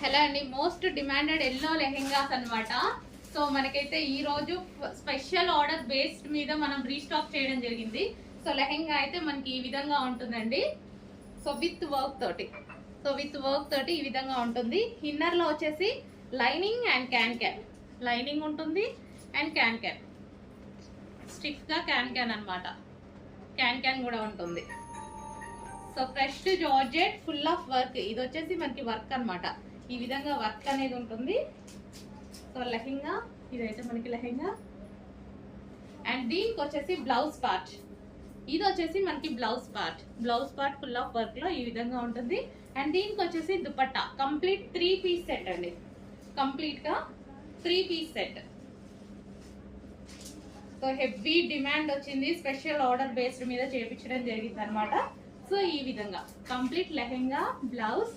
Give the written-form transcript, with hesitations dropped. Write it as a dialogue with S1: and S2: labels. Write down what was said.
S1: Hello అండి, most demanded yellow lehengas అన్నమాట. So మనకైతే ఈ రోజు స్పెషల్ ఆర్డర్ బేస్డ్ మీద మనం రీస్టాక్ చేయడం జరిగింది. సో లెహెంగా అయితే మనకి ఈ విధంగా ఉంటుందండి. సో విత్ వర్క్ తోటి ఈ విధంగా ఉంటుంది. ఇన్నర్ లో వచ్చేసి లైనింగ్ అండ్ క్యాన్ లైనింగ్ ఉంటుంది అండ్ క్యాన్ స్టిఫ్ గా క్యాన్ అన్నమాట. క్యాన్ కూడా ఉంటుంది. So fresh georgette full of work. ఇది వచ్చేసి మనకి వర్క్ అన్నమాట. ఈ విధంగా వర్క్ అనేది ఉంటుంది. సో లెహెంగా ఇదైతే మనకి లెహెంగా అండ్ దీనికి వచ్చేసి బ్లౌజ్ పార్ట్. ఇది వచ్చేసి మనకి blouse part full of work లో ఈ విధంగా ఉంటుంది. అండ్ దీనికి వచ్చేసి దుపట్టా కంప్లీట్ 3 పీస్ సెట్ అండి. కంప్లీట్ గా 3 piece set. So heavy demand వచ్చింది, స్పెషల్ ఆర్డర్ బేస్డ్ మీద చేయించడం జరిగింది అనమాట. సో ఈ విధంగా కంప్లీట్ లెహెంగా బ్లౌజ్